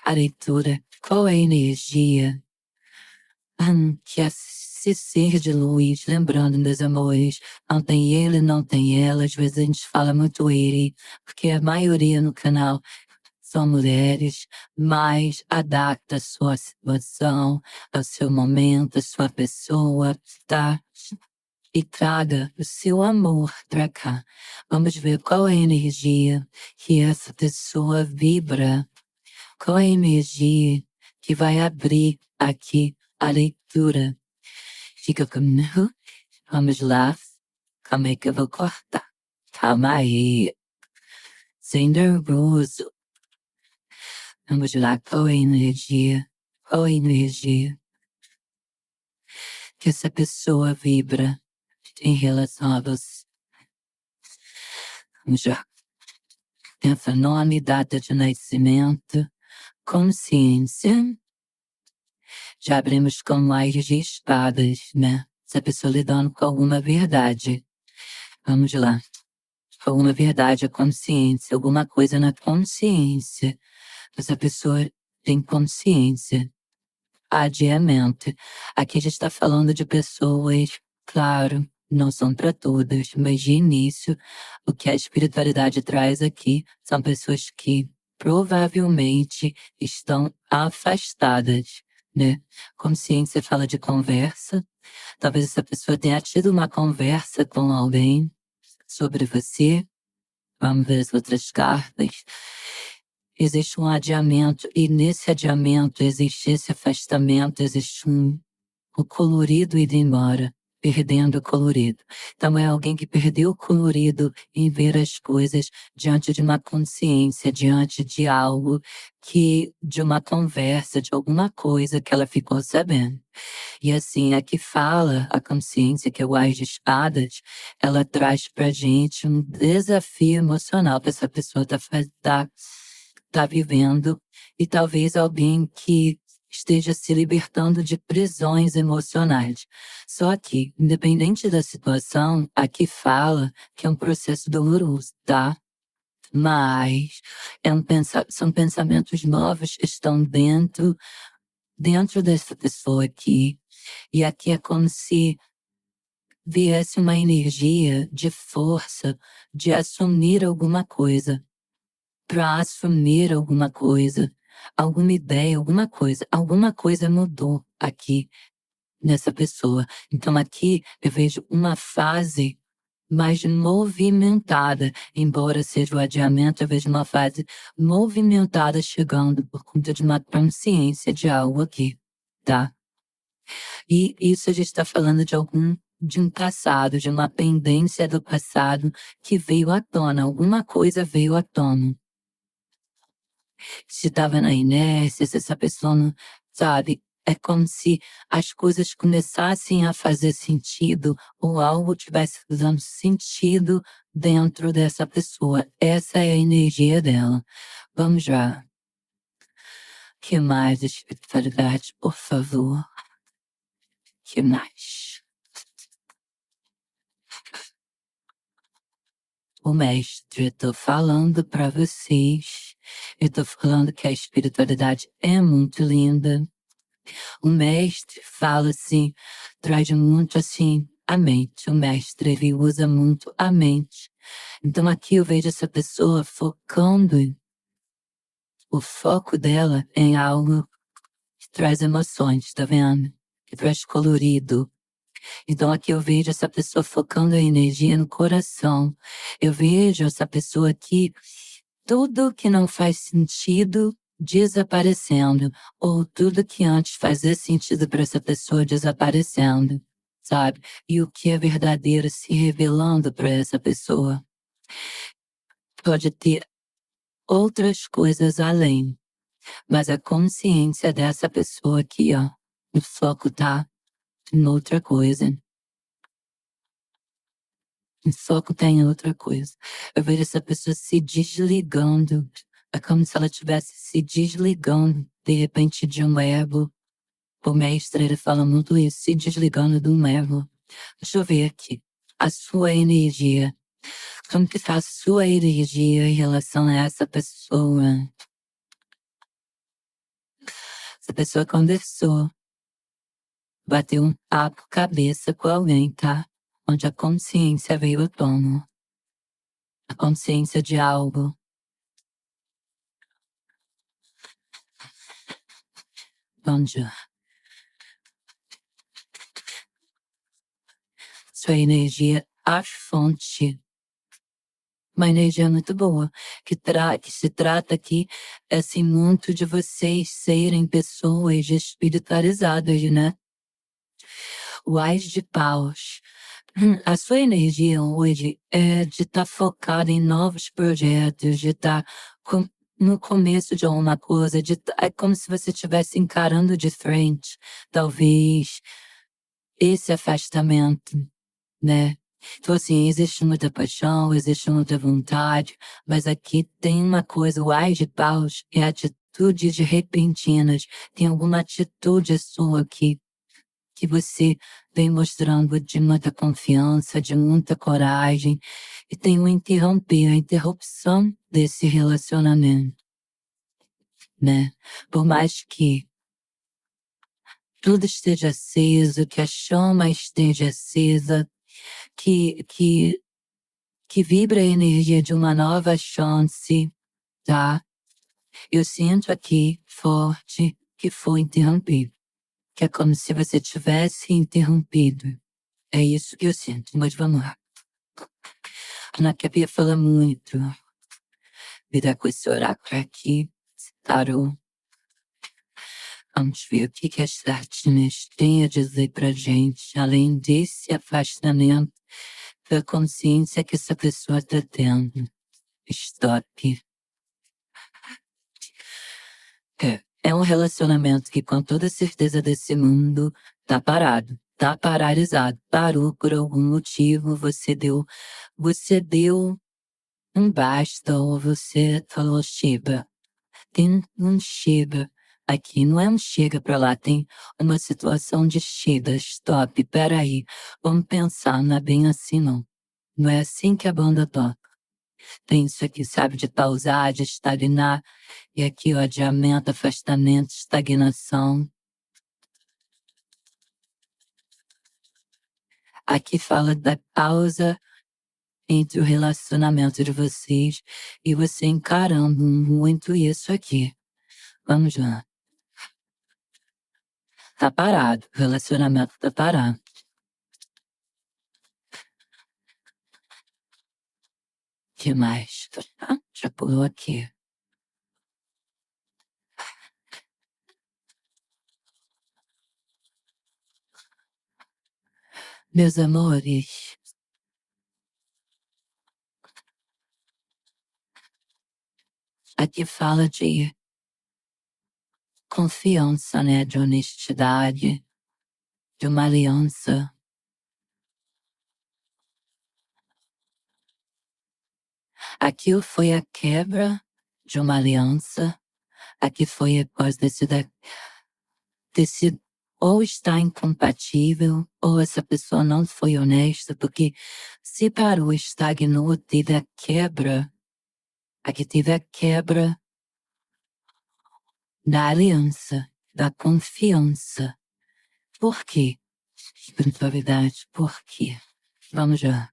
A leitura, qual é a energia que esse ser de luz, lembrando dos amores, não tem ele, não tem ela, às vezes a gente fala muito ele, porque a maioria no canal são mulheres, mas adapta a sua situação, ao seu momento, a sua pessoa, tá? E traga o seu amor pra cá. Vamos ver qual é a energia que essa pessoa vibra, qual é a energia que vai abrir aqui a leitura. Fica comigo. Vamos lá. Calma aí que eu vou cortar. Calma aí. Sem nervoso. Vamos lá. Qual é a energia? Qual é a energia que essa pessoa vibra em relação a você? Vamos lá. Pensa nome, data de nascimento, consciência. Já abrimos com mais de espadas, né? Essa pessoa lidando com alguma verdade. Vamos lá. Alguma verdade, a consciência, alguma coisa na consciência. Essa pessoa tem consciência. Adiamento. Aqui a gente está falando de pessoas, claro, não são para todas, mas de início, o que a espiritualidade traz aqui são pessoas que provavelmente estão afastadas, né? Consciência fala de conversa. Talvez essa pessoa tenha tido uma conversa com alguém sobre você. Vamos ver as outras cartas. Existe um adiamento, e nesse adiamento existe esse afastamento, existe o colorido indo embora, perdendo o colorido. Então é alguém que perdeu o colorido em ver as coisas diante de uma consciência, diante de algo de uma conversa, de alguma coisa que ela ficou sabendo. E assim, a que fala a consciência, que é o Ás de Espadas, ela traz pra gente um desafio emocional para essa pessoa tá vivendo, e talvez alguém que esteja se libertando de prisões emocionais. Só que, independente da situação, aqui fala que é um processo doloroso, tá? Mas são pensamentos novos que estão dentro dessa pessoa aqui. E aqui é como se viesse uma energia de força, de assumir alguma coisa, para assumir alguma coisa, alguma ideia, alguma coisa mudou aqui nessa pessoa. Então aqui eu vejo uma fase mais movimentada, embora seja o adiamento, eu vejo uma fase movimentada chegando por conta de uma consciência de algo aqui, tá? E isso a gente está falando de um passado, de uma pendência do passado que veio à tona, alguma coisa veio à tona. Se estava na inércia, se essa pessoa não, sabe, é como se as coisas começassem a fazer sentido ou algo tivesse fazendo sentido dentro dessa pessoa. Essa é a energia dela. Vamos lá. Que mais, espiritualidade, por favor? Que mais? O mestre, eu tô falando para vocês. Eu tô falando que a espiritualidade é muito linda. O mestre fala assim, traz muito assim a mente. O mestre, ele usa muito a mente. Então aqui eu vejo essa pessoa focando o foco dela em algo que traz emoções, tá vendo? Que traz colorido. Então aqui eu vejo essa pessoa focando a energia no coração. Eu vejo essa pessoa aqui, tudo que não faz sentido desaparecendo, ou tudo que antes fazia sentido para essa pessoa desaparecendo, sabe? E o que é verdadeiro se revelando para essa pessoa. Pode ter outras coisas além, mas a consciência dessa pessoa aqui, ó, o foco tá em outra coisa. O foco tá em outra coisa. Eu vejo essa pessoa se desligando. É como se ela estivesse se desligando, de repente, de um ego. O mestre, ele fala muito isso, se desligando de um ego. Deixa eu ver aqui. A sua energia. Como que tá a sua energia em relação a essa pessoa? Essa pessoa conversou, bateu um papo cabeça com alguém, tá? Onde a consciência veio ao tomo. A consciência de algo. Onde sua energia, a fonte. Uma energia muito boa, que se trata aqui, assim, muito de vocês serem pessoas espiritualizadas, né? O Ás de Paus. A sua energia hoje é de estar focada em novos projetos, de estar no começo de alguma coisa, é como se você estivesse encarando de frente, talvez, esse afastamento, né? Então, assim, existe muita paixão, existe muita vontade, mas aqui tem uma coisa, o Ás de Paus é atitudes repentinas, tem alguma atitude sua aqui que você vem mostrando de muita confiança, de muita coragem, e tem um interromper, a interrupção desse relacionamento, né? Por mais que tudo esteja aceso, que a chama esteja acesa, que vibra a energia de uma nova chance, tá? Eu sinto aqui forte que foi interrompido, que é como se você tivesse interrompido. É isso que eu sinto, mas vamos lá. A Ana Capia fala muito. Vida com esse oráculo aqui, esse tarô. Vamos ver o que as artes têm a dizer pra gente, além desse afastamento da consciência que essa pessoa está tendo. Stop. É um relacionamento que, com toda certeza desse mundo, tá parado, tá paralisado, parou por algum motivo, você deu um basta, ou você falou Shiba. Tem um chega aqui, não é um chega pra lá, tem uma situação de chega, stop, peraí, vamos pensar, não é bem assim não. Não é assim que a banda toca. Tem isso aqui, sabe, de pausar, de estagnar, e aqui o adiamento, afastamento, estagnação. Aqui fala da pausa entre o relacionamento de vocês e você encarando muito isso aqui. Vamos lá. Tá parado, o relacionamento tá parado. Que mais? Ah, já pulou aqui. Meus amores, aqui fala de confiança, né? De honestidade, de uma aliança. Aqui foi a quebra de uma aliança. Aqui foi após desse ou está incompatível, ou essa pessoa não foi honesta, porque se parou, estagnou, teve a quebra. Aqui teve a quebra da aliança, da confiança. Por quê? Espiritualidade, por quê? Vamos já.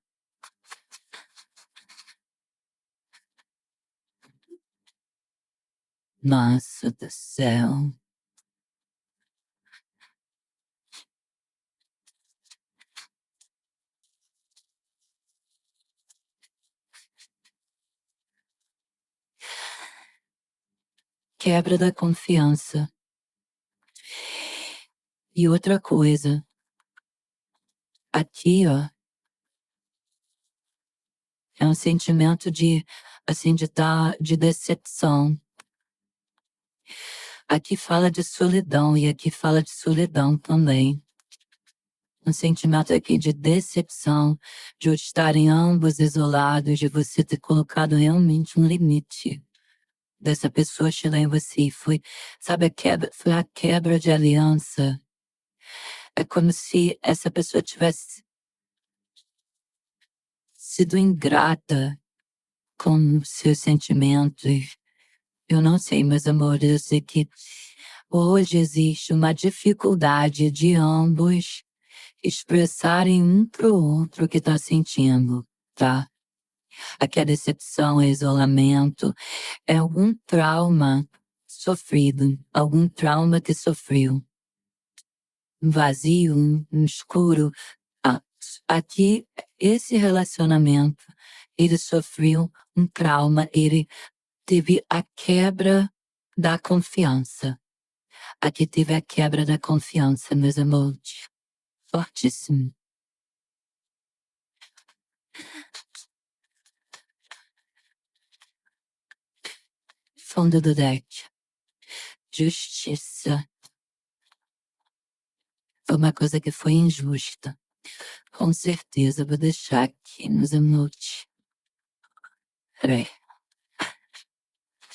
Nossa do céu. Quebra da confiança. E outra coisa. Aqui, ó. É um sentimento de, assim, de decepção. Aqui fala de solidão e aqui fala de solidão também. Um sentimento aqui de decepção, de estarem ambos isolados, de você ter colocado realmente um limite dessa pessoa chegar em você. Foi, sabe, foi a quebra de aliança. É como se essa pessoa tivesse sido ingrata com seus sentimentos. Eu não sei, meus amores, eu sei que Hoje existe uma dificuldade de ambos expressarem um pro outro o que tá sentindo, tá? Aqui a decepção, é isolamento, é algum trauma sofrido, algum trauma que sofreu. Um vazio, um escuro. Aqui, esse relacionamento, ele sofreu um trauma, ele teve a quebra da confiança. Aqui teve a quebra da confiança, meus amores. Fortíssimo. Fundo do deck. Justiça. Foi uma coisa que foi injusta. Com certeza, vou deixar aqui nos emotes. Peraí.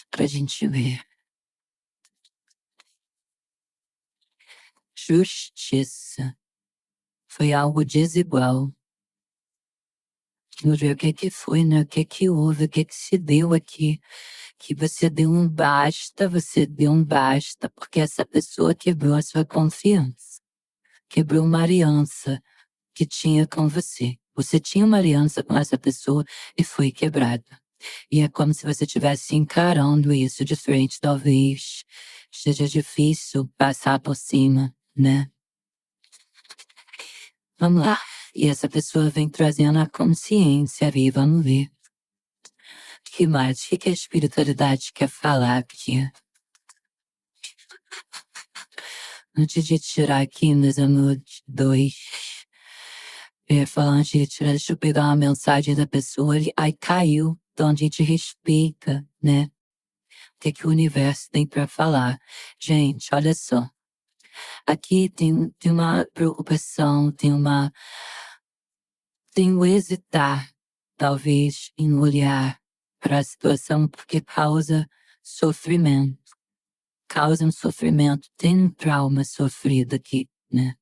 Pra gente ver. Justiça. Foi algo desigual. Vamos ver o que foi, né? O que houve, o que se deu aqui. Que você deu um basta, porque essa pessoa quebrou a sua confiança. Quebrou uma aliança que tinha com você. Você tinha uma aliança com essa pessoa e foi quebrada. E é como se você estivesse encarando isso de frente, talvez seja difícil passar por cima, né? Vamos lá. E essa pessoa vem trazendo a consciência ali, vamos ver. Que mais? O que a espiritualidade quer falar aqui? Antes de tirar aqui, meus amores, antes de tirar, deixa eu pegar uma mensagem da pessoa ali. Aí caiu, então a gente respeita, né? O que o universo tem para falar. Gente, olha só. Aqui tem uma preocupação, tem um hesitar, talvez, em olhar para a situação, porque causa sofrimento. Causa um sofrimento, tem um trauma sofrido aqui, né?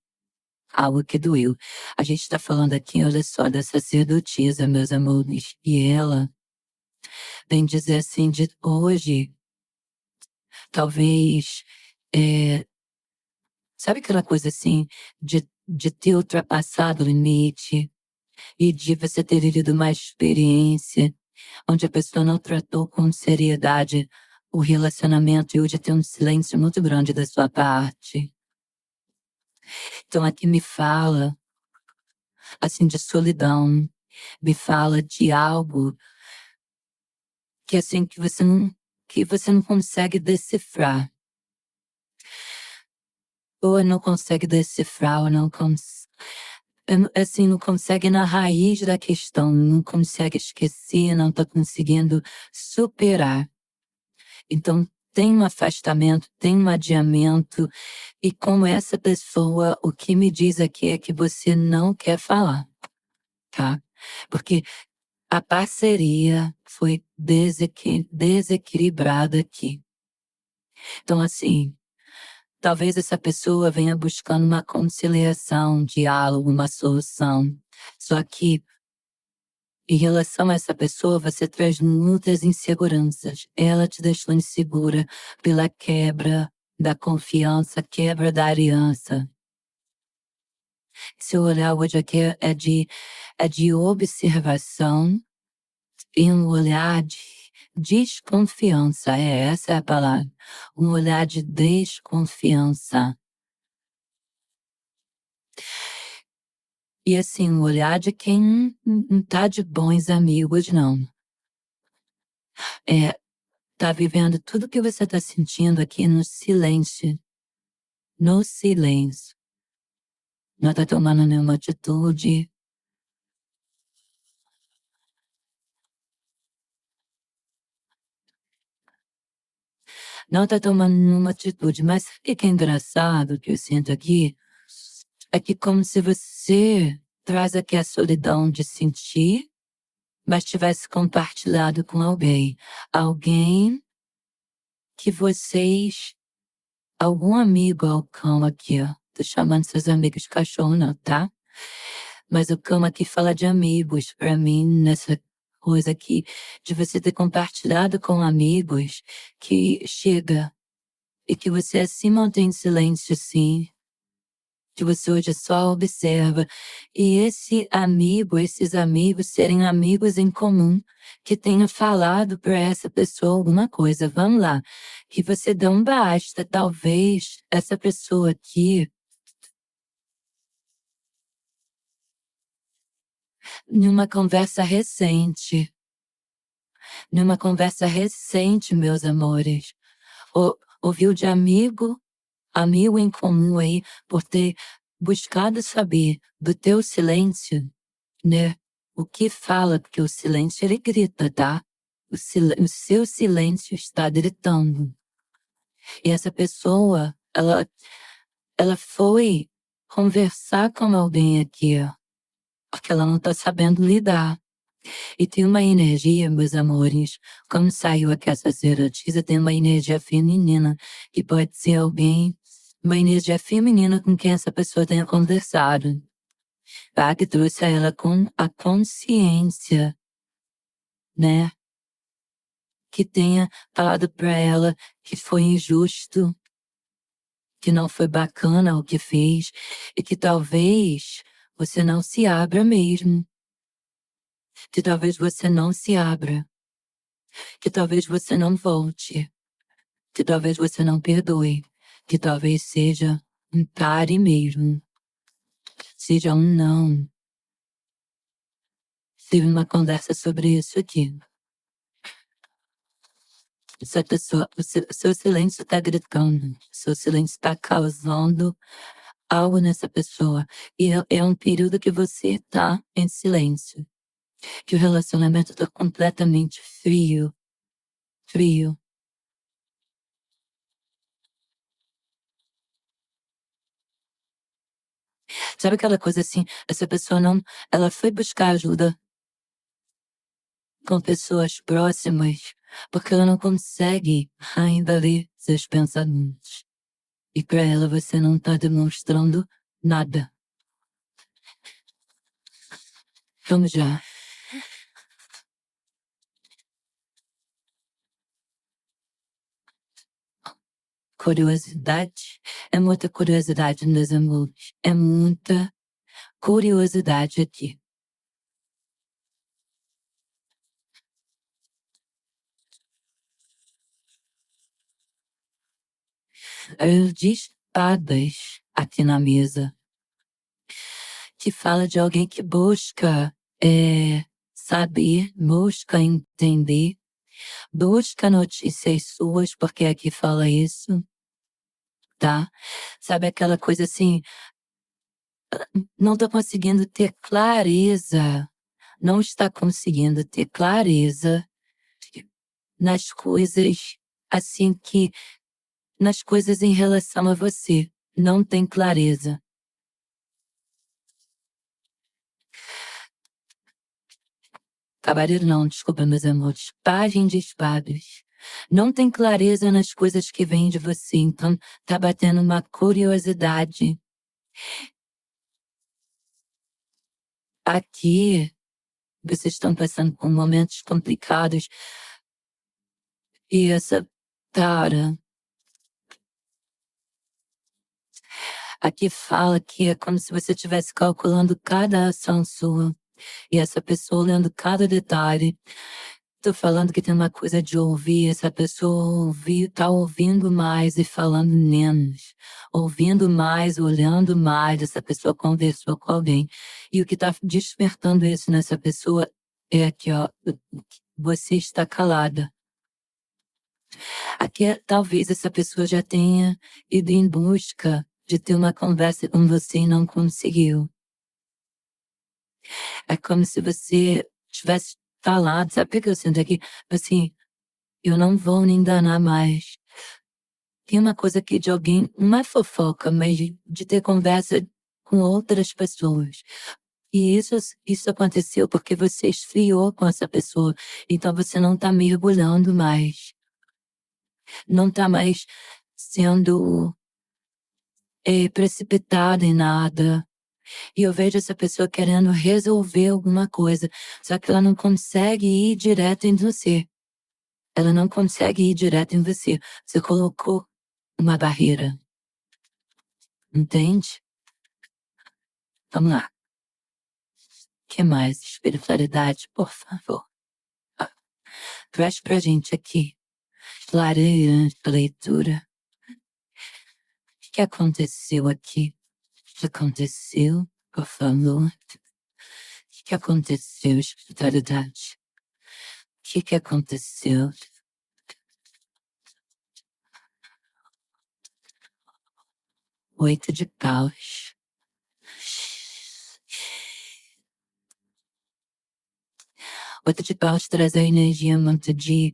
Algo que doeu. A gente está falando aqui, olha só, da sacerdotisa, meus amores, e ela vem dizer assim, de hoje, talvez, sabe aquela coisa assim, de ter ultrapassado o limite e de você ter vivido uma experiência onde a pessoa não tratou com seriedade o relacionamento e hoje tem um silêncio muito grande da sua parte. Então aqui me fala, assim, de solidão, me fala de algo que assim, que você não consegue decifrar. Ou não consegue decifrar, ou não assim, não consegue ir na raiz da questão, não consegue esquecer, não está conseguindo superar. Então, tem um afastamento, tem um adiamento, e como essa pessoa, o que me diz aqui é que você não quer falar, tá? Porque a parceria foi desequilibrada aqui. Então, assim, talvez essa pessoa venha buscando uma conciliação, um diálogo, uma solução. Só que, em relação a essa pessoa, você traz muitas inseguranças. Ela te deixou insegura pela quebra da confiança, quebra da aliança. Seu olhar hoje aqui é de observação e um olhar de desconfiança. Essa é a palavra. Um olhar de desconfiança. E assim, um olhar de quem não tá de bons amigos, não. Tá vivendo tudo que você tá sentindo aqui no silêncio. No silêncio. Não tá tomando nenhuma atitude. Não tá tomando nenhuma atitude. Mas o que é engraçado que eu sinto aqui é que como se você traz aqui a solidão de sentir, mas tivesse compartilhado com alguém. Alguém que vocês, algum amigo ao cão aqui, ó. Tô chamando seus amigos de cachorro não, tá? Mas o cão aqui fala de amigos pra mim, nessa coisa aqui, de você ter compartilhado com amigos que chega. E que você se mantém em silêncio, sim. Que você hoje só observa. E esses amigos serem amigos em comum, que tenha falado para essa pessoa alguma coisa. Vamos lá. Que você dê um basta. Talvez essa pessoa aqui, numa conversa recente, meus amores, ouviu de amigo em comum aí, por ter buscado saber do teu silêncio, né? O que fala, porque o silêncio ele grita, tá? O seu silêncio está gritando. E essa pessoa, ela foi conversar com alguém aqui, porque ela não tá sabendo lidar. E tem uma energia, meus amores, como saiu aqui essa sacerdotisa, tem uma energia feminina, que pode ser alguém, uma energia feminina com quem essa pessoa tenha conversado, tá? Que trouxe a ela com a consciência, né? Que tenha falado pra ela que foi injusto, que não foi bacana o que fez, e que talvez você não se abra mesmo. Que talvez você não se abra. Que talvez você não volte. Que talvez você não perdoe. Que talvez seja um pare mesmo. Seja um não. Tive uma conversa sobre isso aqui. Essa pessoa, seu silêncio está gritando. Seu silêncio está causando algo nessa pessoa. E é um período que você está em silêncio. Que o relacionamento está completamente frio. Frio. Sabe aquela coisa assim, essa pessoa não, ela foi buscar ajuda com pessoas próximas, porque ela não consegue ainda ler seus pensamentos. E para ela você não tá demonstrando nada. Vamos já. Curiosidade. É muita curiosidade, meus amores. É muita curiosidade aqui. De espadas aqui na mesa. Que fala de alguém que busca saber, busca entender, busca notícias suas, porque aqui fala isso, tá? Sabe aquela coisa assim, não tô conseguindo ter clareza, não está conseguindo ter clareza nas coisas, assim que, nas coisas em relação a você, não tem clareza. Cavaleiro não, desculpa, meus amores. Pajem de espadas. Não tem clareza nas coisas que vêm de você, então tá batendo uma curiosidade. Aqui, vocês estão passando por momentos complicados. E essa Tara, aqui fala que é como se você estivesse calculando cada ação sua. E essa pessoa lendo cada detalhe. Tô falando que tem uma coisa de ouvir, essa pessoa tá ouvindo mais e falando menos. Ouvindo mais, olhando mais, essa pessoa conversou com alguém. E o que tá despertando isso nessa pessoa é que, ó, você está calada. Aqui, talvez essa pessoa já tenha ido em busca de ter uma conversa com você e não conseguiu. É como se você tivesse falado, sabe o que eu sinto aqui? Assim, eu não vou me enganar mais. Tem uma coisa aqui de alguém, não é fofoca, mas de ter conversa com outras pessoas. E isso aconteceu porque você esfriou com essa pessoa. Então você não tá mergulhando mais. Não tá mais sendo precipitada em nada. E eu vejo essa pessoa querendo resolver alguma coisa, só que ela não consegue ir direto em você. Ela não consegue ir direto em você. Você colocou uma barreira. Entende? Vamos lá. O que mais? Espiritualidade, por favor. Traz pra gente aqui. Clareira, leitura. O que aconteceu aqui? O que aconteceu, por favor? O que aconteceu, espiritualidade? O que aconteceu? Oito de paus. Oito de paus traz a energia muito de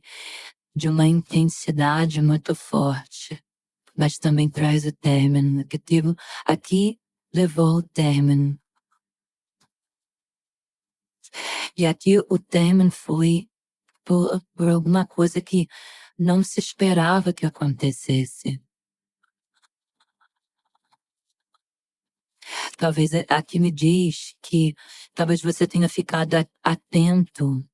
uma intensidade muito forte, mas também traz o término negativo. Aqui levou o término. E aqui o término foi por alguma coisa que não se esperava que acontecesse. Talvez aqui me diz que talvez você tenha ficado atento,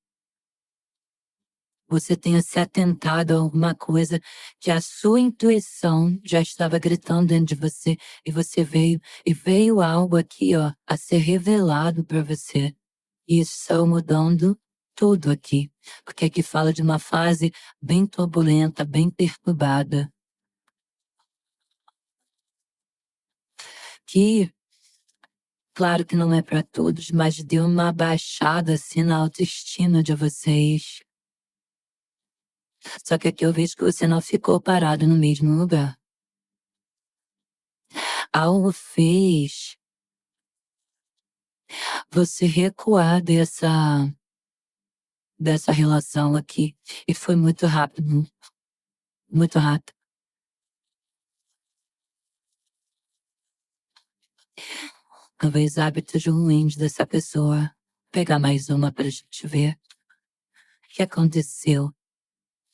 você tenha se atentado a alguma coisa que a sua intuição já estava gritando dentro de você e você veio algo aqui, ó, a ser revelado para você. E isso saiu mudando tudo aqui, porque aqui fala de uma fase bem turbulenta, bem perturbada. Que, claro que não é para todos, mas deu uma baixada assim na autoestima de vocês. Só que aqui eu vejo que você não ficou parado no mesmo lugar. Algo fez você recuar dessa relação aqui. E foi muito rápido. Muito rápido. Talvez hábitos ruins dessa pessoa. Pegar mais uma pra gente ver. O que aconteceu?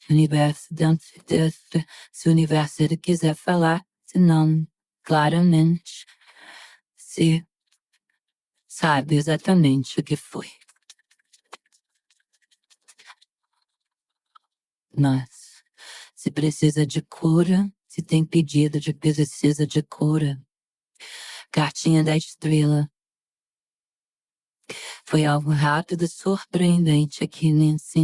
O universo dentro desse. Se o universo ele quiser falar, se não, claramente, se sabe exatamente o que foi. Mas, se precisa de cura, se tem pedido de precisa de cura. Cartinha da estrela. Foi algo rápido e surpreendente aqui nesse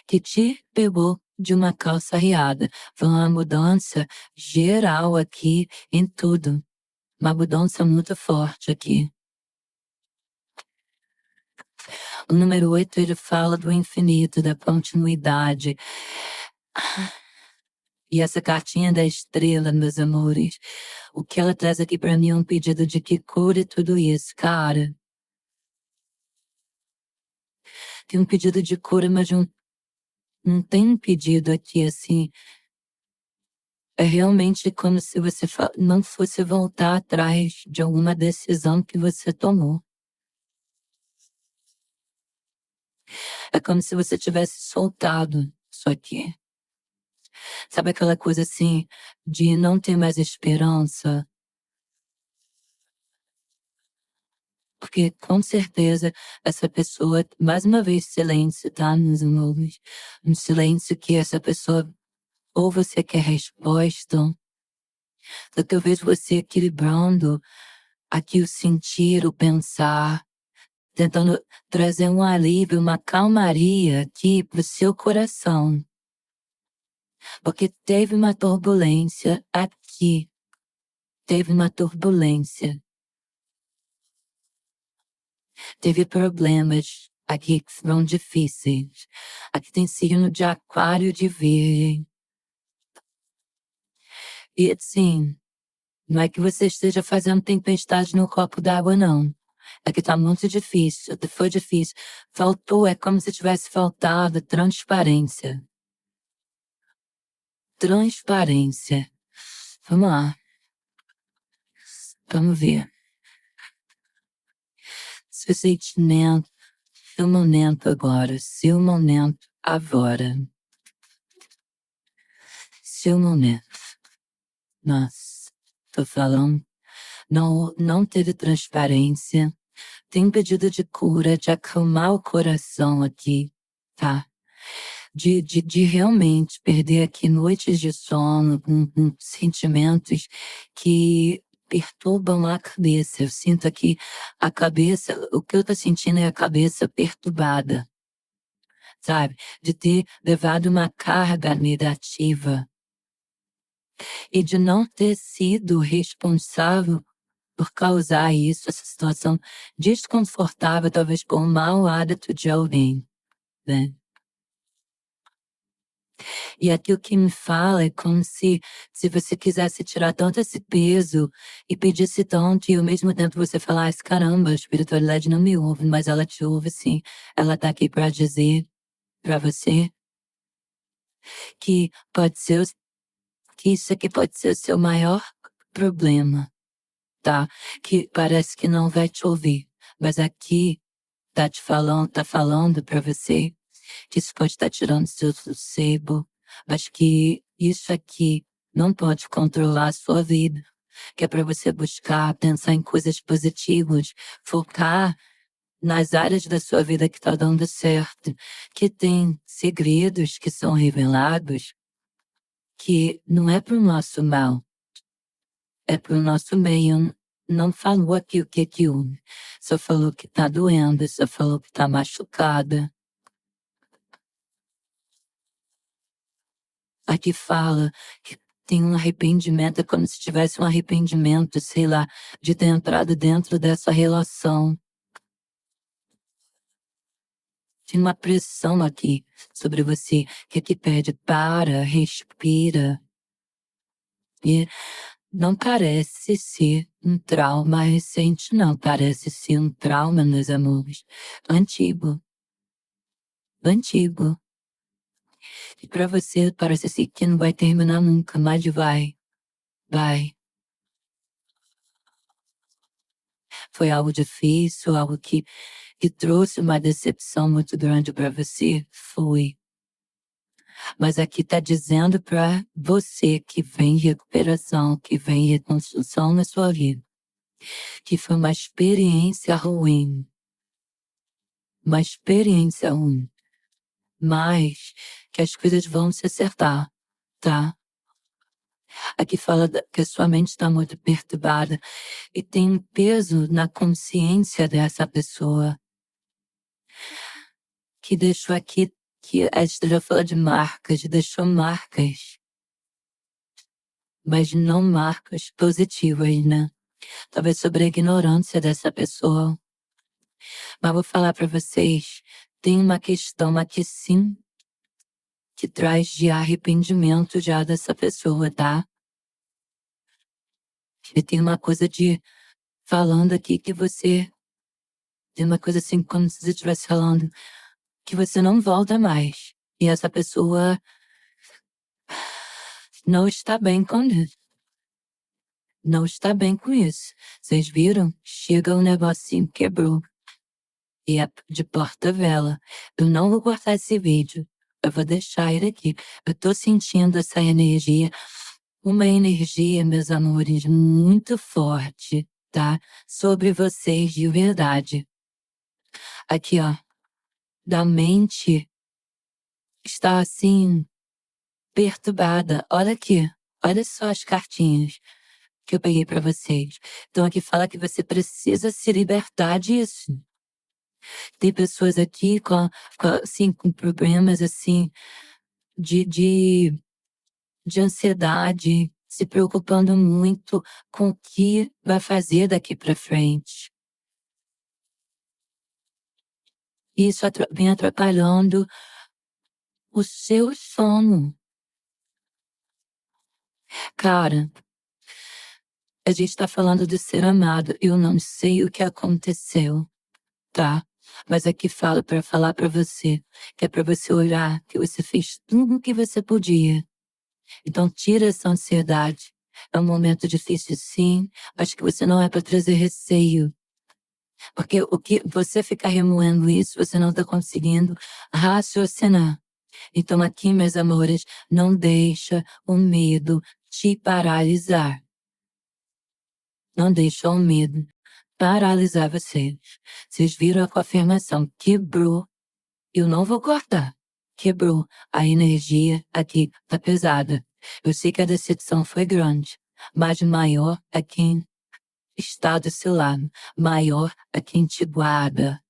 que te pegou de uma calça riada. Foi uma mudança geral aqui em tudo. Uma mudança muito forte aqui. O número 8, ele fala do infinito, da continuidade. E essa cartinha da estrela, meus amores, o que ela traz aqui pra mim é um pedido de que cure tudo isso, cara. Tem um pedido de cura, mas não tem um pedido aqui assim. É realmente como se você não fosse voltar atrás de alguma decisão que você tomou. É como se você tivesse soltado isso aqui. Sabe aquela coisa assim, de não ter mais esperança? Porque, com certeza, essa pessoa, mais uma vez, silêncio, tá, meus amores? Um silêncio que essa pessoa, ou você quer resposta, só que eu vejo você equilibrando aqui o sentir, o pensar, tentando trazer um alívio, uma calmaria aqui pro seu coração. Porque teve uma turbulência aqui. Teve uma turbulência. Teve problemas aqui que foram difíceis. Aqui tem signo de aquário de virgem. E assim, não é que você esteja fazendo tempestade no copo d'água, não. É que tá muito difícil, foi difícil. Faltou, é como se tivesse faltado transparência. Transparência. Vamos lá. Vamos ver. Seu sentimento, seu momento agora, seu momento agora. Seu momento. Nossa, tô falando. Não teve transparência. Tem pedido de cura, de acalmar o coração aqui, tá? de realmente perder aqui noites de sono com sentimentos que perturbam a cabeça. Eu sinto aqui a cabeça, o que eu tô sentindo é a cabeça perturbada, sabe? De ter levado uma carga negativa e de não ter sido responsável por causar isso, essa situação desconfortável, talvez por um mau hábito de alguém, né? E aqui o que me fala é como se você quisesse tirar tanto esse peso e pedisse tanto, e ao mesmo tempo você falasse, caramba, a espiritualidade não me ouve, mas ela te ouve sim. Ela tá aqui para dizer para você que pode ser, que isso aqui pode ser o seu maior problema, tá? Que parece que não vai te ouvir, mas aqui tá falando para você que isso pode estar tirando seu sossego, mas que isso aqui não pode controlar a sua vida, que é para você buscar, pensar em coisas positivas, focar nas áreas da sua vida que tá dando certo, que tem segredos que são revelados, que não é pro nosso mal, é pro nosso bem. Não falou aqui o que une, só falou que tá doendo, só falou que tá machucada. Aqui fala que tem um arrependimento, é como se tivesse um arrependimento, sei lá, de ter entrado dentro dessa relação. Tem uma pressão aqui sobre você, que aqui pede, para, respira. E não parece ser um trauma recente, não. Parece ser um trauma, meus amores, antigo. Antigo. E pra você parece ser que não vai terminar nunca, mas vai. Vai. Foi algo difícil, algo que trouxe uma decepção muito grande para você? Foi. Mas aqui está dizendo para você que vem recuperação, que vem reconstrução na sua vida, que foi uma experiência ruim. Uma experiência ruim. Mas que as coisas vão se acertar, tá? Aqui fala que a sua mente está muito perturbada e tem um peso na consciência dessa pessoa que deixou aqui, que a gente já falou de marcas, deixou marcas, mas não marcas positivas, né? Talvez sobre a ignorância dessa pessoa. Mas vou falar para vocês, tem uma questão aqui sim, que traz de arrependimento já dessa pessoa, tá? E tem uma coisa de, falando aqui que você, tem uma coisa assim, como se você estivesse falando, que você não volta mais. E essa pessoa não está bem com isso. Não está bem com isso. Vocês viram? Chega um negocinho, quebrou. E é de porta-vela. Eu não vou cortar esse vídeo. Eu vou deixar ele aqui. Eu tô sentindo essa energia. Uma energia, meus amores, muito forte, tá? Sobre vocês de verdade. Aqui, ó. Da mente está assim, perturbada. Olha aqui. Olha só as cartinhas que eu peguei pra vocês. Então aqui fala que você precisa se libertar disso. Tem pessoas aqui assim, com problemas assim de, de, de ansiedade, se preocupando muito com o que vai fazer daqui pra frente. Isso vem atrapalhando o seu sono. Cara, a gente tá falando de ser amado. Eu não sei o que aconteceu, tá? Mas aqui falo para falar para você, que é para você olhar que você fez tudo o que você podia. Então tira essa ansiedade. É um momento difícil sim, acho que você não é para trazer receio. Porque o que você ficar remoendo isso, você não tá conseguindo raciocinar. Então aqui, meus amores, não deixa o medo te paralisar. Não deixa o medo paralisar vocês. Vocês viram a confirmação, quebrou. Eu não vou cortar. quebrou. A energia aqui tá pesada. Eu sei que a decepção foi grande, mas maior é quem está do seu lado. Maior é quem te guarda.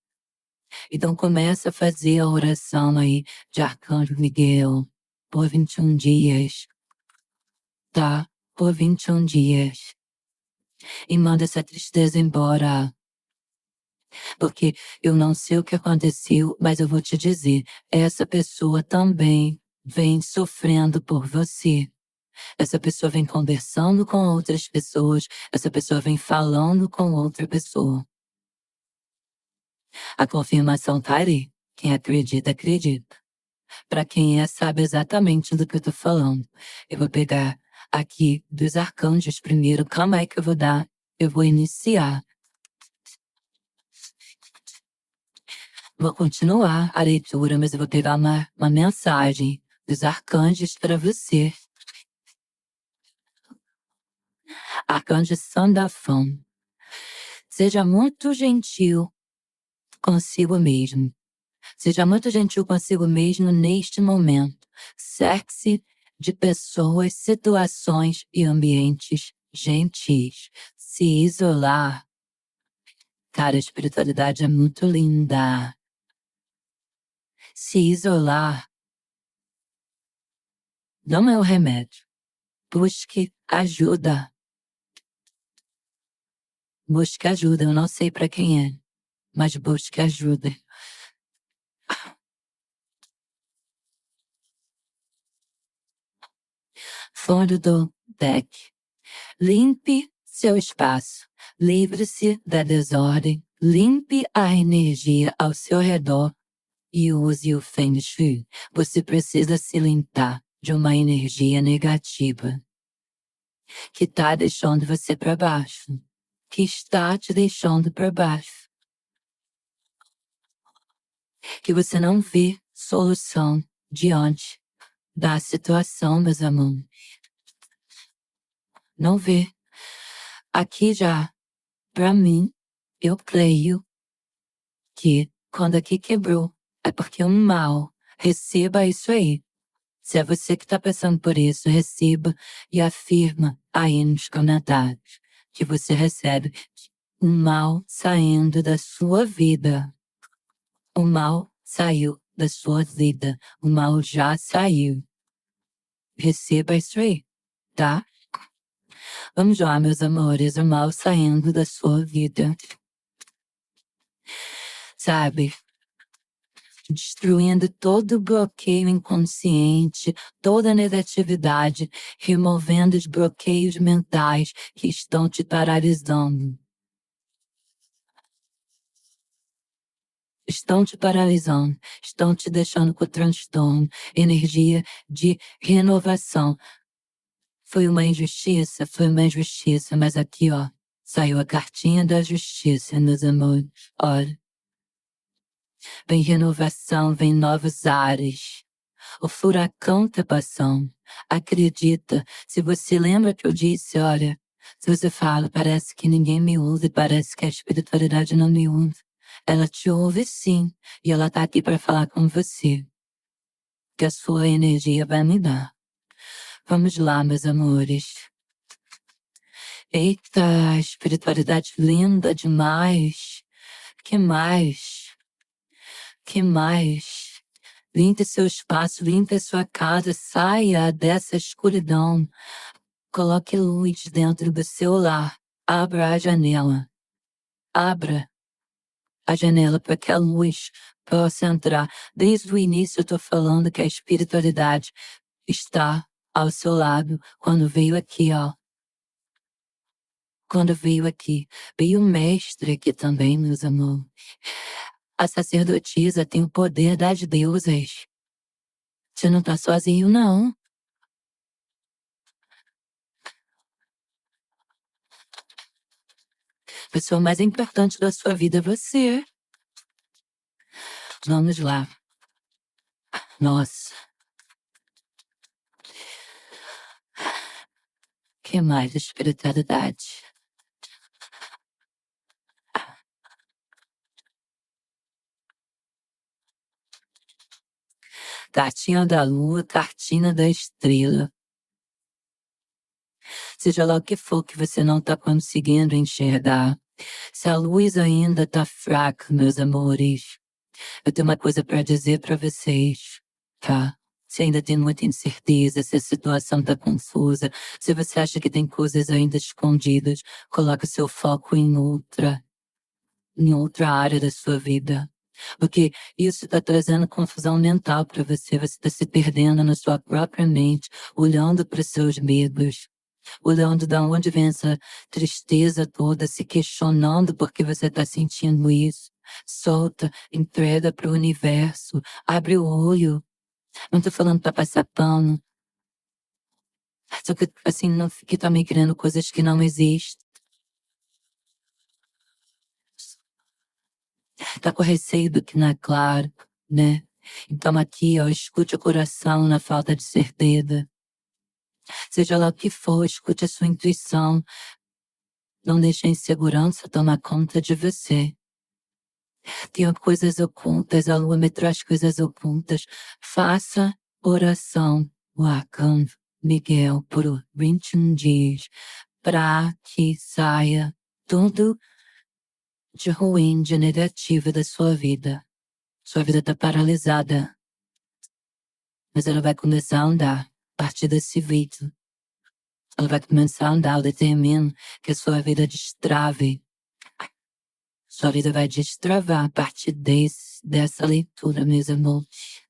Então começa a fazer a oração aí de Arcanjo Miguel por 21 dias, tá? Por 21 dias. E manda essa tristeza embora. Porque eu não sei o que aconteceu, mas eu vou te dizer, essa pessoa também vem sofrendo por você. Essa pessoa vem conversando com outras pessoas, essa pessoa vem falando com outra pessoa. A confirmação tá ali. Quem acredita, acredita. Para quem é, sabe exatamente do que eu tô falando. Eu vou pegar aqui dos arcanjos primeiro. Calma aí que eu vou dar. Eu vou iniciar. Vou continuar a leitura, mas eu vou pegar uma mensagem dos arcanjos para você. Arcanjo Sandafão. Seja muito gentil consigo mesmo. Seja muito gentil consigo mesmo neste momento. Cerque-se de pessoas, situações e ambientes gentis. Se isolar. Cara, a espiritualidade é muito linda. Se isolar não é o remédio. Busque ajuda. Busque ajuda. Eu não sei para quem é, mas busque ajuda. Fundo do deck. Limpe seu espaço. Livre-se da desordem. Limpe a energia ao seu redor e use o Feng Shui. Você precisa se limpar de uma energia negativa que está deixando você para baixo, que está te deixando para baixo, que você não vê solução diante da situação, meus amores. Não vê. Aqui já, para mim, eu creio que quando aqui quebrou, é porque o mal, receba isso aí. Se é você que está passando por isso, receba e afirma aí nos comentários que você recebe o mal saindo da sua vida. O mal saiu da sua vida. O mal já saiu. Receba isso aí, tá? Vamos lá, meus amores, o mal saindo da sua vida. Sabe? Destruindo todo o bloqueio inconsciente, toda a negatividade, removendo os bloqueios mentais que estão te paralisando. Estão te paralisando, estão te deixando com transtorno, energia de renovação. Foi uma injustiça, mas aqui, ó, saiu a cartinha da justiça, meus amores. Olha. Vem renovação, vem novos ares. O furacão tá passando. Acredita, se você lembra que eu disse, olha, se você fala, parece que ninguém me ouve, parece que a espiritualidade não me ouve. Ela te ouve sim, e ela tá aqui para falar com você. Que a sua energia vai mudar. Vamos lá, meus amores. Eita, espiritualidade linda demais. Que mais? Que mais? Limpe seu espaço, limpe sua casa, saia dessa escuridão. Coloque luz dentro do seu lar. Abra a janela. Abra a janela para que a luz possa entrar. Desde o início eu estou falando que a espiritualidade está ao seu lado. Quando veio aqui, ó. Quando veio aqui, veio o mestre aqui também, meus amores. A sacerdotisa tem o poder das deusas. Você não tá sozinho, não. A pessoa mais importante da sua vida é você. Vamos lá. Nossa. Que mais espiritualidade? cartinha da lua, cartinha da estrela. Seja lá o que for que você não tá conseguindo enxergar, se a luz ainda tá fraca, meus amores, eu tenho uma coisa pra dizer pra vocês, tá? Se ainda tem muita incerteza, se a situação tá confusa, se você acha que tem coisas ainda escondidas, coloque o seu foco em outra área da sua vida. Porque isso tá trazendo confusão mental pra você. Você tá se perdendo na sua própria mente, olhando para seus medos, olhando de onde vem essa tristeza toda, se questionando por que você tá sentindo isso. Solta, entrega pro universo, abre o olho. Não tô falando pra passar pano. Só que, assim, não fique também criando coisas que não existem. Tá com receio do que não é claro, né? Então aqui, ó, escute o coração na falta de certeza. Seja lá o que for, escute a sua intuição. Não deixe a insegurança tomar conta de você. Tem coisas ocultas, a lua me traz coisas ocultas. Faça oração, o arcanjo Miguel, por 21 dias, para que saia tudo de ruim, de negativo da sua vida. Sua vida está paralisada, mas ela vai começar a andar a partir desse vídeo. Ela vai começar a andar, eu determino que a sua vida destrave. Sua vida vai destravar a partir dessa leitura, meus amores.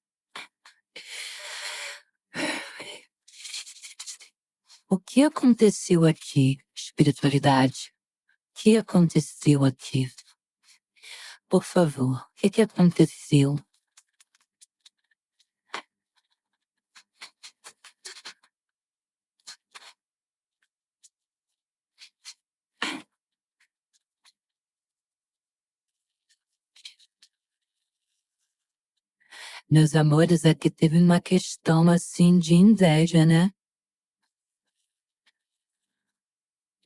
O que aconteceu aqui, espiritualidade? O que aconteceu aqui? Por favor, o que aconteceu? Meus amores, aqui teve uma questão assim de inveja, né?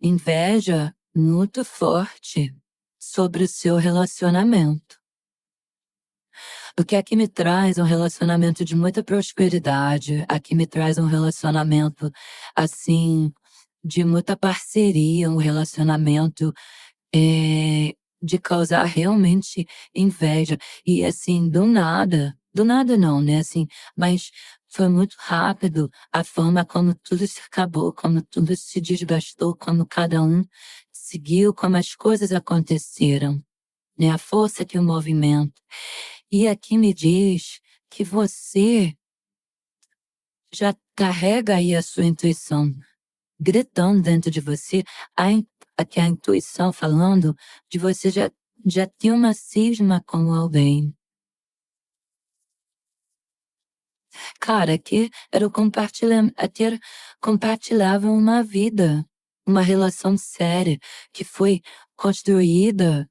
Inveja muito forte sobre o seu relacionamento. O que aqui me traz um relacionamento de muita prosperidade, aqui me traz um relacionamento, assim, de muita parceria, um relacionamento de causar realmente inveja. E assim, do nada não, né, assim, mas foi muito rápido a forma como tudo se acabou, como tudo se desgastou, como cada um seguiu, como as coisas aconteceram, né, a força que o movimento. E aqui me diz que você já carrega aí a sua intuição gritando dentro de você, aqui a intuição falando de você já ter uma cisma com alguém. Cara, aqui era o compartilhavam uma vida, uma relação séria que foi construída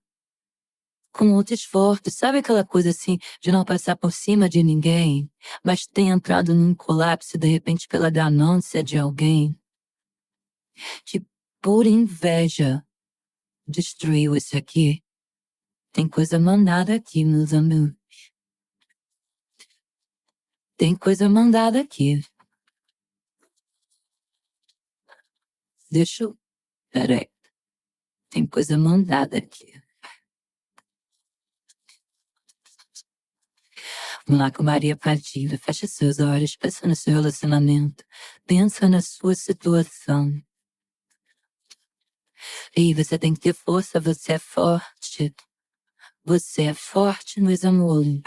com muito esforço. Sabe aquela coisa assim de não passar por cima de ninguém, mas ter entrado num colapso de repente pela ganância de alguém? Que por inveja destruiu isso aqui. Tem coisa mandada aqui, meus amigos. Tem coisa mandada aqui. Deixa eu. Peraí. Tem coisa mandada aqui. Vamos lá com Maria Padilha. Fecha seus olhos, pensa no seu relacionamento. Pensa na sua situação. E você tem que ter força, você é forte. Você é forte, meus amores.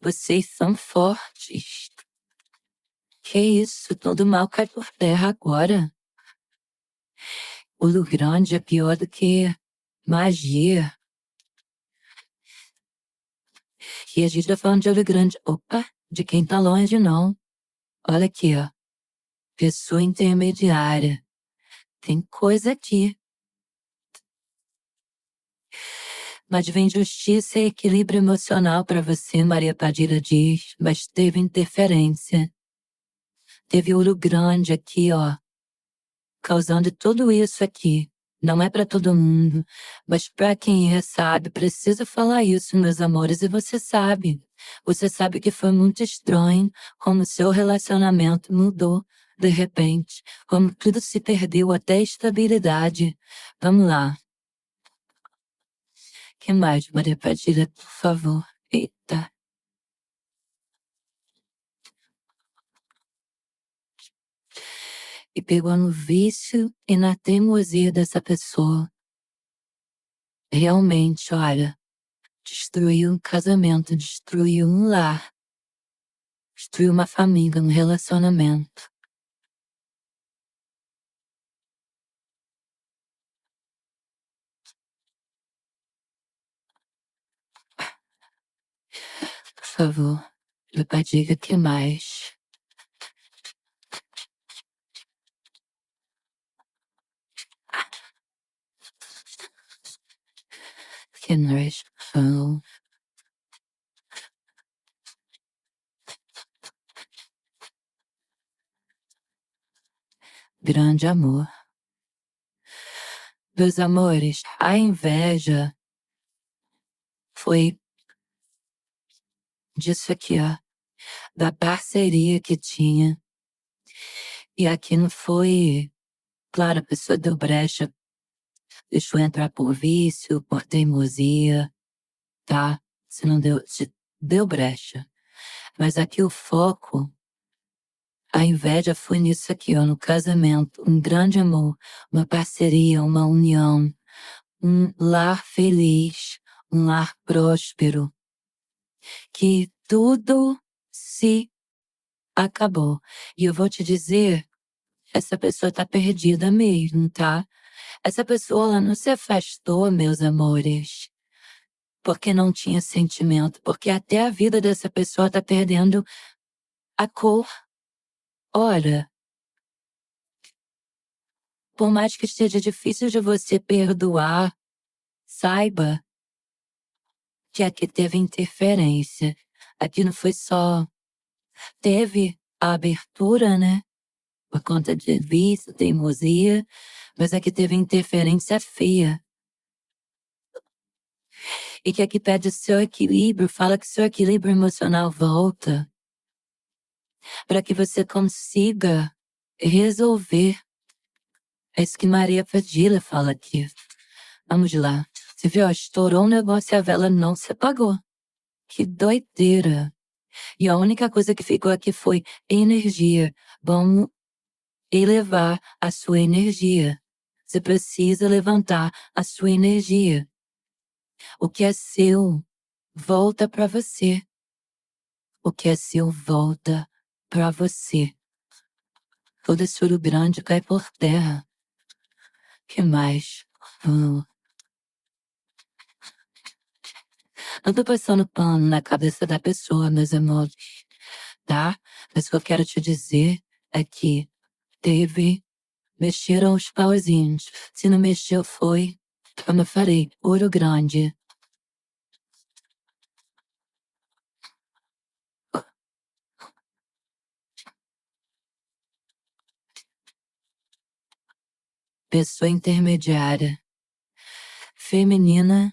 Vocês são fortes. Que isso? Todo mal cai por terra agora. Olho grande é pior do que magia. E a gente tá falando de olho grande. Opa, de quem tá longe não. Olha aqui, ó. Pessoa intermediária. Tem coisa aqui. Mas vem justiça e equilíbrio emocional pra você, Maria Padilha diz. Mas teve interferência. Teve olho grande aqui, ó. Causando tudo isso aqui. Não é pra todo mundo, mas pra quem é sabe, precisa falar isso, meus amores, e você sabe. Você sabe que foi muito estranho como seu relacionamento mudou de repente, como tudo se perdeu até a estabilidade. Vamos lá. Que mais, Maria Padilha, por favor? Eita. E pegou no vício e na teimosia dessa pessoa. Realmente, olha, destruiu um casamento, destruiu um lar, destruiu uma família, um relacionamento. Por favor, me diga que mais. Que nós falamos. Grande amor. Meus amores, a inveja foi disso aqui, ó, da parceria que tinha. E aqui não foi, claro, a pessoa deu brecha, deixou entrar por vício, por teimosia, tá? Se não deu, se deu brecha. Mas aqui o foco, a inveja foi nisso aqui, ó, no casamento, um grande amor, uma parceria, uma união, um lar feliz, um lar próspero, que tudo se acabou. E eu vou te dizer, essa pessoa tá perdida mesmo, tá? Essa pessoa, ela não se afastou, meus amores, porque não tinha sentimento, porque até a vida dessa pessoa tá perdendo a cor. Ora, por mais que esteja difícil de você perdoar, saiba que aqui teve interferência. Aqui não foi só. Teve a abertura, né? Por conta de vício, teimosia, mas aqui teve interferência feia. E que aqui pede seu equilíbrio, fala que seu equilíbrio emocional volta, para que você consiga resolver. É isso que Maria Padilha fala aqui. Vamos lá. Você viu, ó, estourou um negócio e a vela não se apagou. Que doideira. E a única coisa que ficou aqui foi energia. Vamos elevar a sua energia. Você precisa levantar a sua energia. O que é seu, volta para você. O que é seu, volta para você. Todo esse ouro grande cai por terra. Que mais? Não tô passando pano na cabeça da pessoa, meus amores, tá? Mas o que eu quero te dizer é que mexeram os pauzinhos. Se não mexeu, foi, como eu falei, ouro grande. Pessoa intermediária, feminina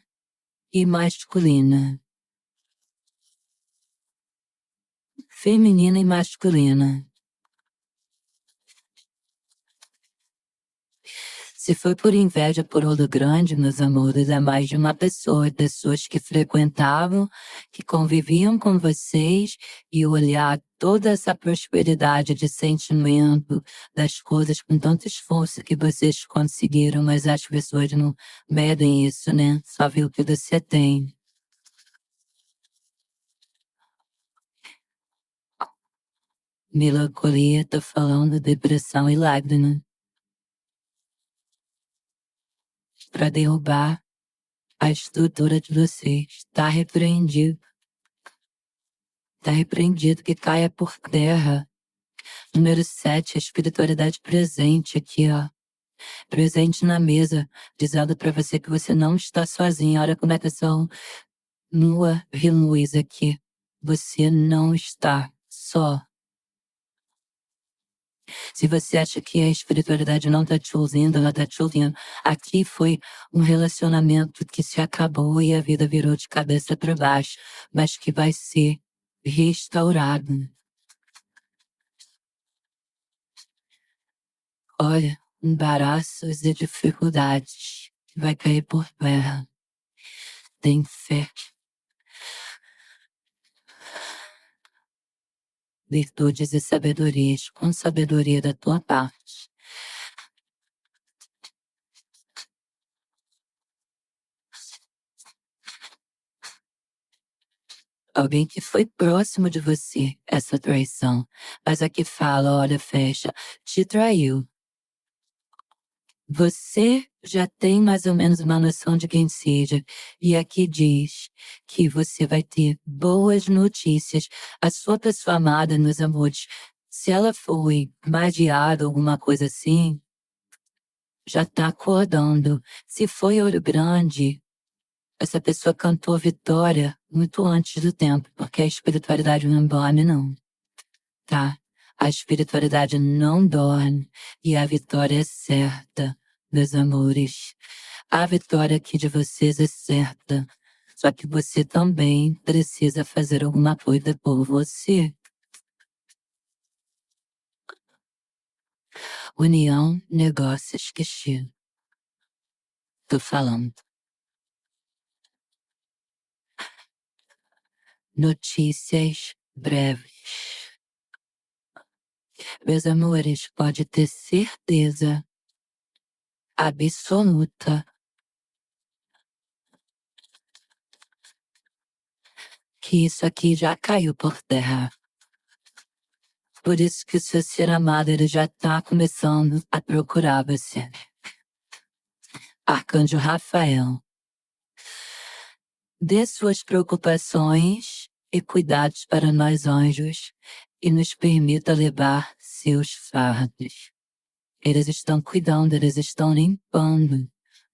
e masculina. Feminina e masculina. Se foi por inveja por olho grande, meus amores, é mais de uma pessoa, pessoas que frequentavam, que conviviam com vocês e olhar toda essa prosperidade de sentimento das coisas com tanto esforço que vocês conseguiram, mas as pessoas não medem isso, né? Só vê o que você tem. Melancolia, tô falando depressão e lágrima. Para derrubar a estrutura de vocês. Tá repreendido. Tá repreendido, que caia por terra. Número 7, a espiritualidade presente aqui, ó. Presente na mesa, dizendo pra você que você não está sozinha. Olha como é que são nua e luz aqui. Você não está só. Se você acha que a espiritualidade não tá te ouvindo, ela tá te ouvindo. Aqui foi um relacionamento que se acabou e a vida virou de cabeça para baixo, mas que vai ser restaurado. Olha, embaraços e dificuldades vai cair por terra. Tem fé. Virtudes e sabedorias, com sabedoria da tua parte. Alguém que foi próximo de você, essa traição. Mas aqui fala, olha, fecha, te traiu. Você já tem mais ou menos uma noção de quem seja, e aqui diz que você vai ter boas notícias. A sua pessoa amada, meus amores, se ela foi magiada, alguma coisa assim, já tá acordando. Se foi Ouro Grande, essa pessoa cantou vitória muito antes do tempo, porque a espiritualidade não dorme, não. Tá? A espiritualidade não dorme e a vitória é certa, meus amores. A vitória aqui de vocês é certa. Só que você também precisa fazer alguma coisa por você. União, negócios que chegam. Tô falando. Notícias breves. Meus amores, pode ter certeza absoluta que isso aqui já caiu por terra. Por isso que o seu ser amado ele já tá começando a procurar você. Arcanjo Rafael, dê suas preocupações e cuidados para nós anjos e nos permita levar seus fardos. Eles estão cuidando, eles estão limpando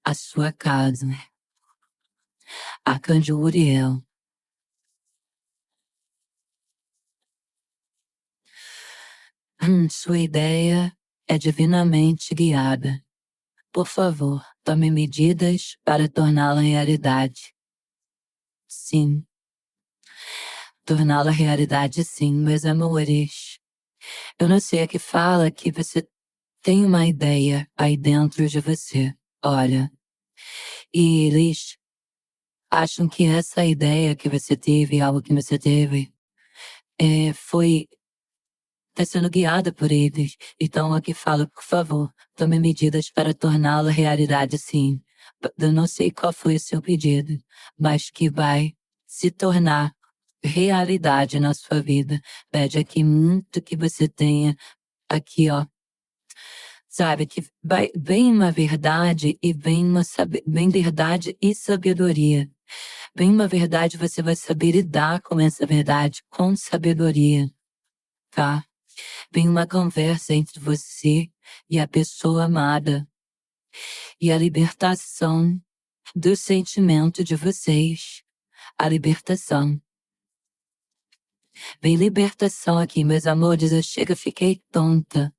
a sua casa. Arcanjo Uriel, sua ideia é divinamente guiada. Por favor, tome medidas para torná-la realidade. Sim. Torná-la realidade, sim, meus amores. Eu não sei a que fala que você tem uma ideia aí dentro de você. Olha, e eles acham que essa ideia que você teve, algo que você teve, está sendo guiada por eles. Então aqui fala, por favor, tome medidas para torná-la realidade, sim. Eu não sei qual foi o seu pedido, mas que vai se tornar realidade na sua vida. Pede aqui muito que você tenha aqui, ó. Sabe, que vem uma verdade e vem verdade e sabedoria. Vem uma verdade, você vai saber lidar com essa verdade com sabedoria, tá? Vem uma conversa entre você e a pessoa amada. E a libertação do sentimento de vocês. A libertação. Vem libertação aqui, meus amores. Eu fiquei tonta.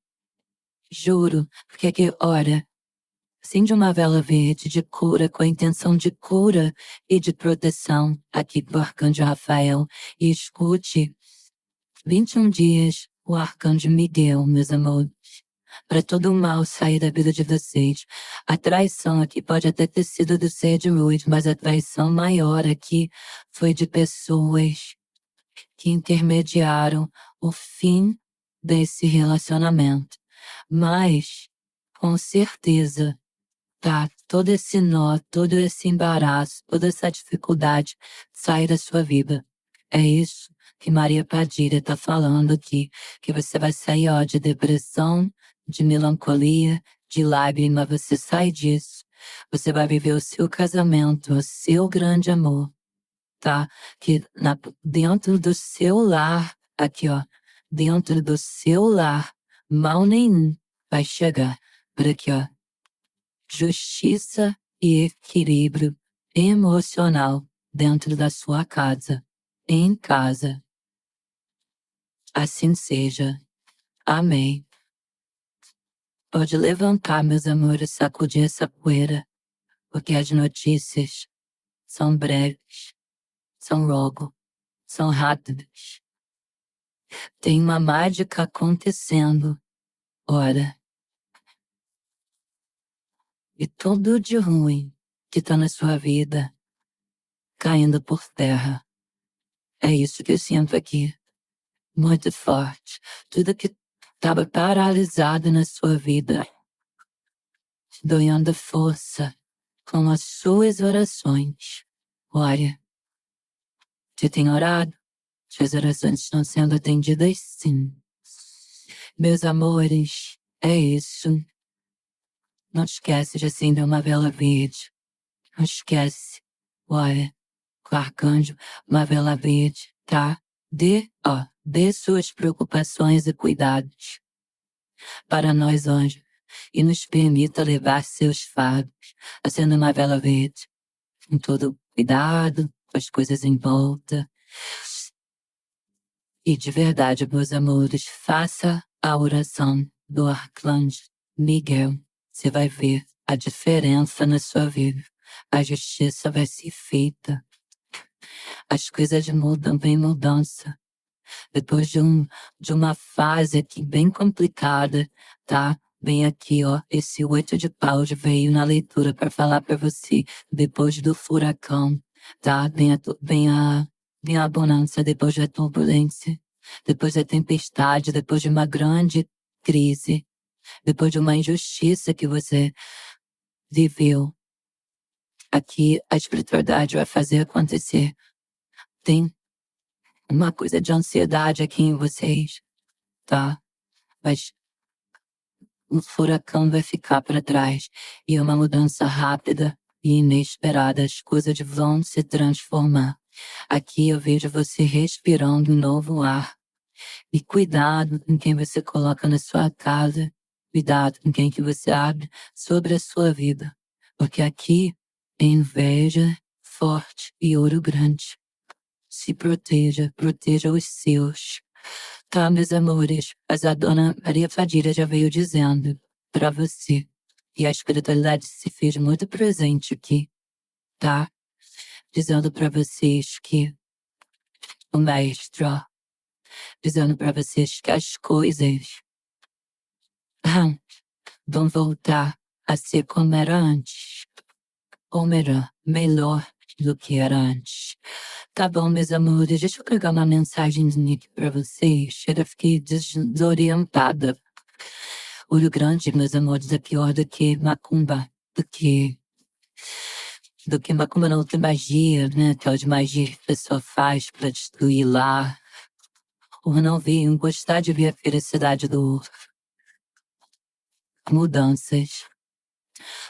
Juro, porque aqui, olha, acende uma vela verde de cura, com a intenção de cura e de proteção aqui do Arcanjo Rafael. E escute, 21 dias o Arcanjo Miguel, meus amores, para todo o mal sair da vida de vocês. A traição aqui pode até ter sido do ser de luz, mas a traição maior aqui foi de pessoas que intermediaram o fim desse relacionamento. Mas, com certeza, tá, todo esse nó, todo esse embaraço, toda essa dificuldade sai da sua vida. É isso que Maria Padilha tá falando aqui, que você vai sair, ó, de depressão, de melancolia, de lágrima, você sai disso. Você vai viver o seu casamento, o seu grande amor, tá? Que dentro do seu lar, aqui, ó, dentro do seu lar, mal nenhum vai chegar. Por aqui, ó. Justiça e equilíbrio emocional dentro da sua casa, em casa. Assim seja. Amém. Pode levantar, meus amores, sacudir essa poeira, porque as notícias são breves, são logo, são rápidas. Tem uma mágica acontecendo, ora. E tudo de ruim que tá na sua vida, caindo por terra. É isso que eu sinto aqui, muito forte. Tudo que tava paralisado na sua vida, doando força com as suas orações. Olha, você tem orado? Suas orações estão sendo atendidas, sim. Meus amores, é isso. Não esquece de acender uma vela verde. Não esquece. Olha, o arcanjo, uma vela verde, tá? Dê suas preocupações e cuidados para nós, anjos, e nos permita levar seus fardos, acendendo uma vela verde, com todo cuidado, com as coisas em volta. E de verdade, meus amores, faça a oração do arcanjo Miguel. Você vai ver a diferença na sua vida. A justiça vai ser feita. As coisas mudam, vem mudança. Depois de uma fase aqui bem complicada, tá? Bem aqui, ó, esse 8 de paus veio na leitura para falar para você. Depois do furacão, tá? Vem a bonança depois da turbulência. Depois da tempestade, depois de uma grande crise. Depois de uma injustiça que você viveu. Aqui a espiritualidade vai fazer acontecer. Tem uma coisa de ansiedade aqui em vocês, tá? Mas um furacão vai ficar para trás e uma mudança rápida e inesperada, as coisas vão se transformar. Aqui eu vejo você respirando um novo ar. E cuidado com quem você coloca na sua casa. Cuidado com quem que você abre sobre a sua vida. Porque aqui é inveja forte e ouro grande. Se proteja, proteja os seus. Tá, meus amores, mas a dona Maria Fadilha já veio dizendo pra você. E a espiritualidade se fez muito presente aqui, tá? Dizendo pra vocês que o mestre, ó, dizendo pra vocês que as coisas vão voltar a ser como era antes. Ou melhor do que era antes. Tá bom, meus amores, deixa eu pegar uma mensagenzinha aqui pra vocês. Eu fiquei desorientada. Olho grande, meus amores, é pior do que macumba. Do que macumba não tem magia, né? Aquela de magia que a pessoa faz pra destruir lá. Ou não vir, gostar de ver a felicidade do outro. Mudanças.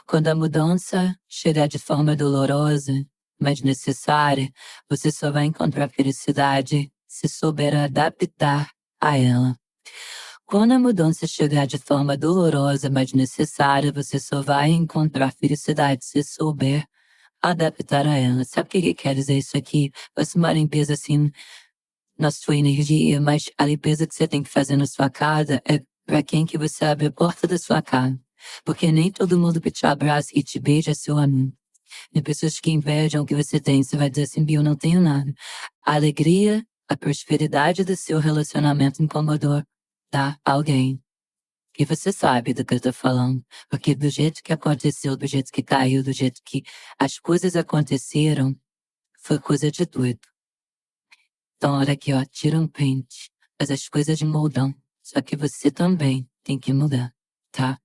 Quando a mudança chegar de forma dolorosa, mas necessária, você só vai encontrar felicidade se souber adaptar a ela. Quando a mudança chegar de forma dolorosa, mas necessária, você só vai encontrar felicidade se souber adaptar a ela. Sabe o que quer dizer isso aqui? Vai ser uma limpeza assim na sua energia, mas a limpeza que você tem que fazer na sua casa é para quem que você abre a porta da sua casa. Porque nem todo mundo que te abraça e te beija é seu amigo. Tem pessoas que invejam o que você tem. Você vai dizer assim, eu não tenho nada. A alegria, a prosperidade do seu relacionamento incomodou, tá? Alguém. E você sabe do que eu tô falando. Porque do jeito que aconteceu, do jeito que caiu, do jeito que as coisas aconteceram, foi coisa de doido. Então, olha aqui, ó, tira um pente. Mas as coisas mudam. Só que você também tem que mudar, tá?